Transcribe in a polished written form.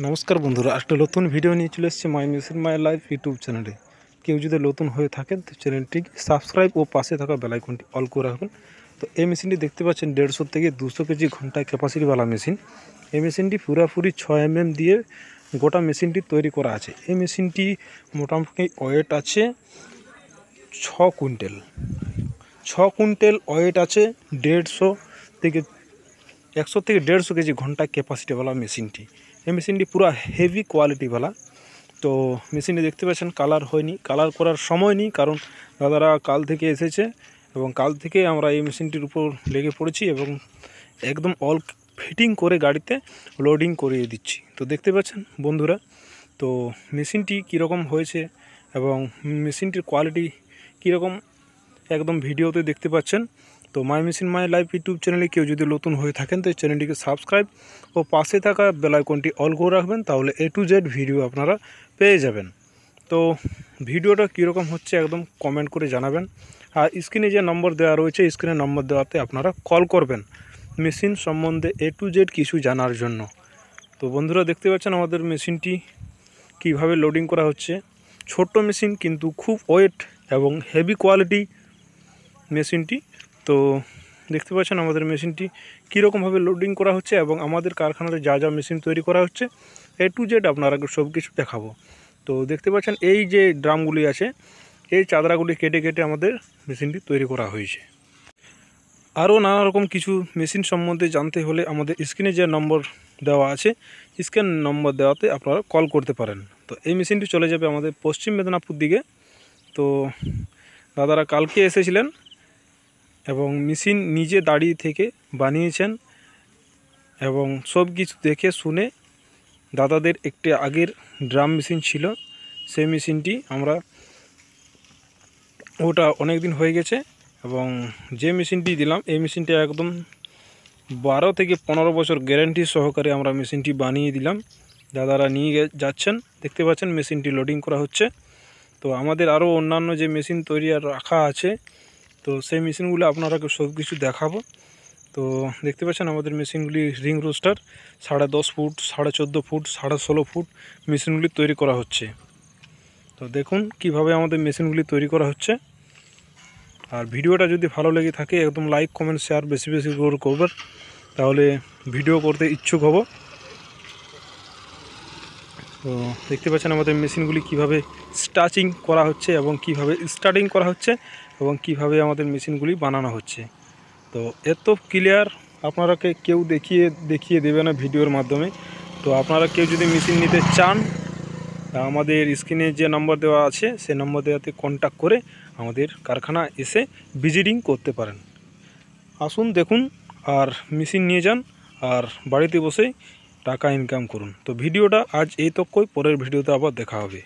নমস্কার বন্ধুরা, একটা নতুন ভিডিও নিয়ে চলে এসেছে my machine my life YouTube চ্যানেলে। কেউ যদি নতুন হয়ে থাকেন তো চ্যানেলটি সাবস্ক্রাইব ও পাশে থাকা বেল আইকনটি অল করে রাখবেন। তো এই মেশিনটি দেখতে পাচ্ছেন 150 থেকে 200 কেজি ঘন্টায় ক্যাপাসিটিওয়ালা মেশিন। এই মেশিনটি পুরোপুরি 6 দিয়ে গোটা মেশিনটি তৈরি করা আছে। এই মেশিনটি মোটামুটি ওয়েট আছে 6 কুইন্টাল। 6 কুইন্টাল ওয়েট আছে। 150 থেকে 100 থেকে 150 কেজি ঘন্টায় ক্যাপাসিটিওয়ালা মেশিনটি। এই মেশিনটি পুরো হেভি কোয়ালিটিওয়ালা। তো মেশিনটি দেখতে পাচ্ছেন কালার হয়নি, কালার করার সময় নেই, কারণ দাদারা কাল থেকে এসেছে এবং কাল থেকে আমরা এই মেশিনটির উপর লেগে পড়েছি এবং একদম অল ফিটিং করে গাড়িতে লোডিং করিয়ে দিচ্ছি। তো দেখতে পাচ্ছেন বন্ধুরা, তো মেশিনটি কীরকম হয়েছে এবং মেশিনটির কোয়ালিটি কীরকম একদম ভিডিওতে দেখতে পাচ্ছেন। তো my machine my life YouTube চ্যানেলে কেউ যদি নতুন হয়ে থাকেন তো চ্যানেলটিকে সাবস্ক্রাইব ও পাশে থাকা বেল আইকনটি অল করে রাখবেন, তাহলে A to Z ভিডিও আপনারা পেয়ে যাবেন। তো ভিডিওটা কীরকম হচ্ছে একদম কমেন্ট করে জানাবেন। আর স্ক্রিনে যে নম্বর দেওয়া রয়েছে, স্ক্রিনে নম্বর দেওয়াতে আপনারা কল করবেন মেশিন সম্বন্ধে A to Z কিছু জানার জন্য। তো বন্ধুরা দেখতে পাচ্ছেন আমাদের মেশিনটি কিভাবে লোডিং করা হচ্ছে। ছোট্ট মেশিন কিন্তু খুব ওয়েট এবং হেভি কোয়ালিটি মেশিনটি। তো দেখতে পাচ্ছেন আমাদের মেশিনটি কীরকমভাবে লোডিং করা হচ্ছে এবং আমাদের কারখানাতে যা যা মেশিন তৈরি করা হচ্ছে A to Z আপনারা সব কিছু দেখাবো। তো দেখতে পাচ্ছেন এই যে ড্রামগুলি আছে, এই চাদরাগুলি কেটে কেটে আমাদের মেশিনটি তৈরি করা হয়েছে। আরও নানা রকম কিছু মেশিন সম্বন্ধে জানতে হলে আমাদের স্ক্রিনে যে নম্বর দেওয়া আছে, স্ক্রিন নম্বর দেওয়াতে আপনারা কল করতে পারেন। তো এই মেশিনটি চলে যাবে আমাদের পশ্চিম মেদিনীপুর দিকে। তো দাদারা কালকে এসেছিলেন এবং মেশিন নিজে দাঁড়িয়ে থেকে বানিয়েছেন এবং সব কিছু দেখে শুনে। দাদাদের একটি আগের ড্রাম মেশিন ছিল, সেই মেশিনটি আমরা ওটা অনেক দিন হয়ে গেছে এবং যে মেশিনটি দিলাম এই মেশিনটি একদম 12 থেকে 15 বছর গ্যারান্টি সহকারে আমরা মেশিনটি বানিয়ে দিলাম। দাদারা নিয়ে যাচ্ছেন, দেখতে পাচ্ছেন মেশিনটি লোডিং করা হচ্ছে। তো আমাদের আরও অন্যান্য যে মেশিন তৈরি আর রাখা আছে, তো সেই মেশিনগুলো আপনারা সব কিছু দেখাবো। তো দেখতে পাচ্ছেন আমাদের মেশিনগুলি ring roaster 10.5 feet, 14.5 feet, 16.5 feet মেশিনগুলি তৈরি করা হচ্ছে। তো দেখুন কিভাবে আমাদের মেশিনগুলি তৈরি করা হচ্ছে। আর ভিডিওটা যদি ভালো লেগে থাকে একদম লাইক কমেন্ট শেয়ার বেশি বেশি করে করবেন, তাহলে ভিডিও করতে ইচ্ছুক হব। তো দেখতে পাচ্ছেন আমাদের মেশিনগুলি কিভাবে স্টাচিং করা হচ্ছে এবং কিভাবে স্টার্টিং করা হচ্ছে এবং কিভাবে আমাদের মেশিনগুলি বানানো হচ্ছে। তো এত ক্লিয়ার আপনারাকে কেউ দেখিয়ে দেবে না ভিডিওর মাধ্যমে। তো আপনারা কেউ যদি মেশিন নিতে চান, আমাদের স্ক্রিনে যে নম্বর দেওয়া আছে সেই নম্বর দেওয়াতে কন্ট্যাক্ট করে আমাদের কারখানা এসে ভিজিটিং করতে পারেন। আসুন দেখুন আর মেশিন নিয়ে যান আর বাড়িতে বসেই টাকা ইনকাম করুন। তো ভিডিওটা আজ এই তক্কই, পরের ভিডিওতে আবার দেখা হবে।